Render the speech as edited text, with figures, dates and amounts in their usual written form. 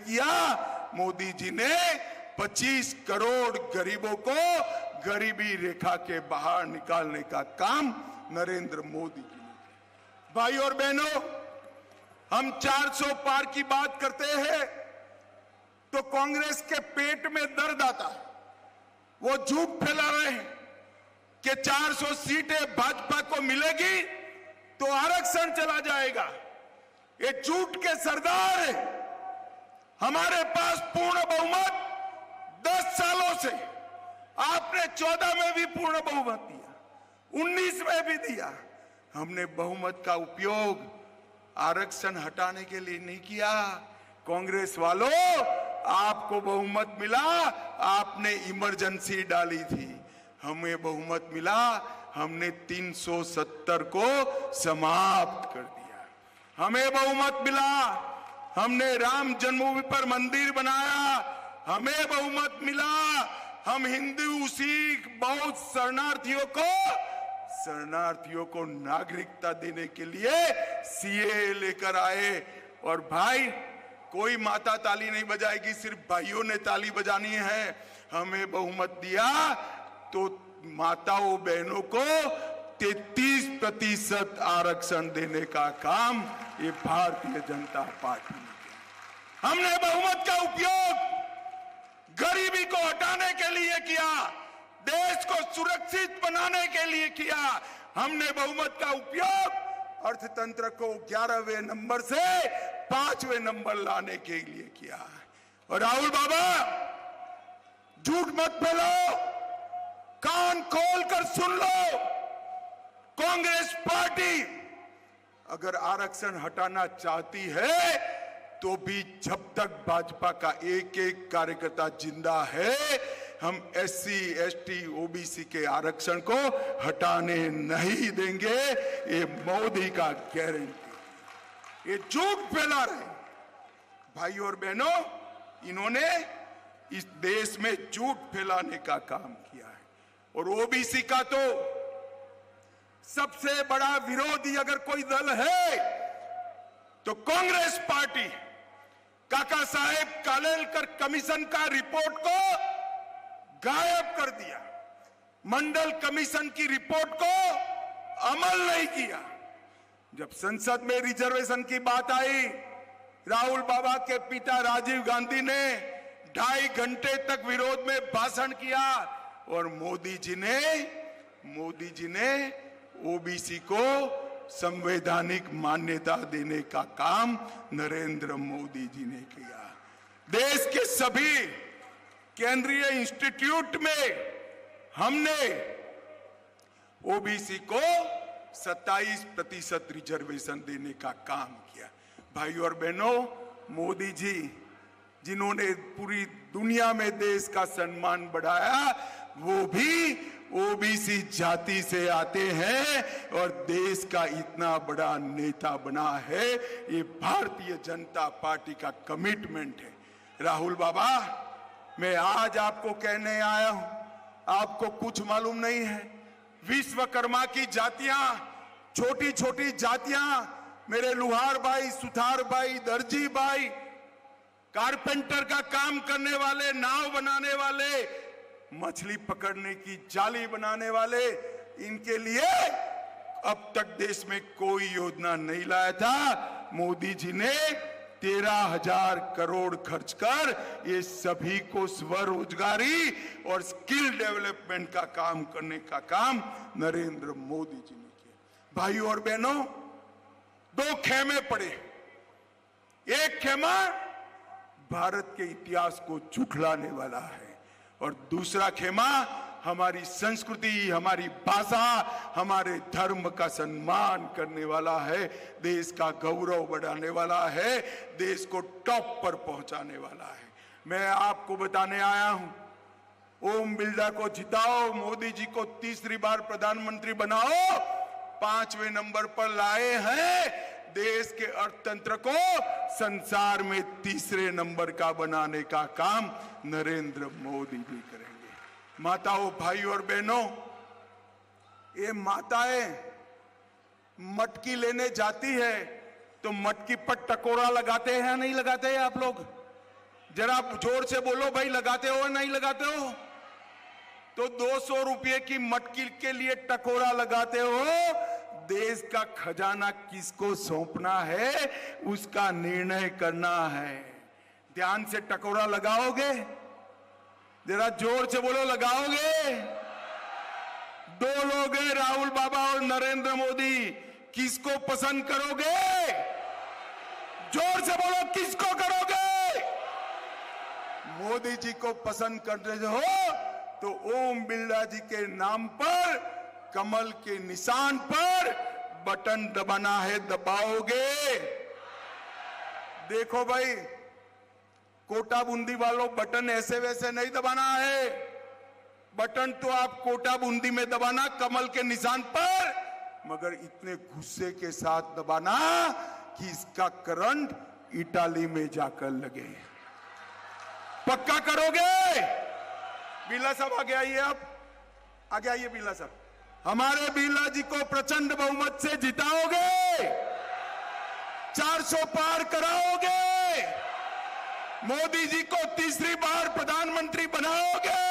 किया, मोदी जी ने 25 करोड़ गरीबों को गरीबी रेखा के बाहर निकालने का काम नरेंद्र मोदी जी ने किया। भाई और बहनों, हम 400 पार की बात करते हैं तो कांग्रेस के पेट में दर्द आता है। वो झूठ फैला रहे हैं कि 400 सीटें भाजपा को मिलेगी तो आरक्षण चला जाएगा। ये झूठ के सरदार है। हमारे पास पूर्ण बहुमत 10 सालों से, आपने 14 में भी पूर्ण बहुमत दिया, 19 में भी दिया। हमने बहुमत का उपयोग आरक्षण हटाने के लिए नहीं किया। कांग्रेस वालों, आपको बहुमत मिला, आपने इमरजेंसी डाली थी। हमें बहुमत मिला, हमने 370 को समाप्त कर दिया। हमें बहुमत मिला, हमने राम जन्मभूमि पर मंदिर बनाया। हमें बहुमत मिला, हम हिंदू, सिख, बौद्ध शरणार्थियों को नागरिकता देने के लिए सीए लेकर आए। और भाई, कोई माता ताली नहीं बजाएगी, सिर्फ भाइयों ने ताली बजानी है। हमें बहुमत दिया तो माताओं बहनों को 33% आरक्षण देने का काम ये भारतीय जनता पार्टी ने किया। हमने बहुमत का उपयोग गरीबी को हटाने के लिए किया, देश को सुरक्षित बनाने के लिए किया। हमने बहुमत का उपयोग अर्थतंत्र को 11वें नंबर से 5वें नंबर लाने के लिए किया। और राहुल बाबा, झूठ मत फैलाओ, कान खोलकर सुन लो। कांग्रेस पार्टी अगर आरक्षण हटाना चाहती है तो भी जब तक भाजपा का एक एक कार्यकर्ता जिंदा है, हम SC, ST, OBC के आरक्षण को हटाने नहीं देंगे। ये मोदी का गारंटी। ये झूठ फैला रहे भाई और बहनों, इन्होंने इस देश में झूठ फैलाने का काम किया है। और OBC का तो सबसे बड़ा विरोधी अगर कोई दल है तो कांग्रेस पार्टी। काका साहेब कालेलकर कमीशन का रिपोर्ट को गायब कर दिया, मंडल कमीशन की रिपोर्ट को अमल नहीं किया। जब संसद में रिजर्वेशन की बात आई, राहुल बाबा के पिता राजीव गांधी ने 2.5 घंटे तक विरोध में भाषण किया और मोदी जी ने OBC को संवैधानिक मान्यता देने का काम नरेंद्र मोदी जी ने किया। देश के सभी केंद्रीय इंस्टीट्यूट में हमने OBC को 27% रिजर्वेशन देने का काम किया। भाई और बहनों, मोदी जी जिन्होंने पूरी दुनिया में देश का सम्मान बढ़ाया, वो भी OBC जाति से आते हैं और देश का इतना बड़ा नेता बना है। ये भारतीय जनता पार्टी का कमिटमेंट है। राहुल बाबा, मैं आज आपको कहने आया हूं, आपको कुछ मालूम नहीं है। विश्वकर्मा की जातियां, छोटी छोटी जातियां, मेरे लुहार भाई, सुथार भाई, दर्जी भाई, कारपेंटर का काम करने वाले, नाव बनाने वाले, मछली पकड़ने की जाली बनाने वाले, इनके लिए अब तक देश में कोई योजना नहीं लाया था। मोदी जी ने 13,000 करोड़ खर्च कर ये सभी को स्वरोजगारी और स्किल डेवलपमेंट का काम करने का काम नरेंद्र मोदी जी ने किया। भाई और बहनों, 2 खेमे पड़े। एक खेमा भारत के इतिहास को झुठलाने वाला है और दूसरा खेमा हमारी संस्कृति, हमारी भाषा, हमारे धर्म का सम्मान करने वाला है, देश का गौरव बढ़ाने वाला है, देश को टॉप पर पहुंचाने वाला है। मैं आपको बताने आया हूं, ओम बिरला को जिताओ, मोदी जी को तीसरी बार प्रधानमंत्री बनाओ, 5वें नंबर पर लाए हैं। देश के अर्थतंत्र को संसार में तीसरे नंबर का बनाने का काम नरेंद्र मोदी जी करेंगे। माताओं, भाई और बहनों, ये माताएं मटकी लेने जाती है तो मटकी पर टकोरा लगाते हैं, नहीं लगाते हैं आप लोग? जरा जोर से बोलो भाई, लगाते हो नहीं लगाते हो? तो 200 रुपये की मटकी के लिए टकोरा लगाते हो। देश का खजाना किसको सौंपना है उसका निर्णय करना है। ध्यान से टकोरा लगाओगे? जरा जोर से बोलो, लगाओगे? दो लोग हैं, राहुल बाबा और नरेंद्र मोदी, किसको पसंद करोगे? जोर से बोलो, किसको करोगे? मोदी जी को पसंद करते हो तो ओम बिरला जी के नाम पर कमल के निशान पर बटन दबाना है, दबाओगे? देखो भाई, कोटा बूंदी वालों, बटन ऐसे वैसे नहीं दबाना है। बटन तो आप कोटा बूंदी में दबाना, कमल के निशान पर, मगर इतने गुस्से के साथ दबाना कि इसका करंट इटाली में जाकर लगे। पक्का करोगे? बिरला साहब आगे आइए, आप आगे आइए। बिरला साहब, हमारे बिरला जी को प्रचंड बहुमत से जिताओगे? 400 पार कराओगे? मोदी जी को तीसरी बार प्रधानमंत्री बनाओगे?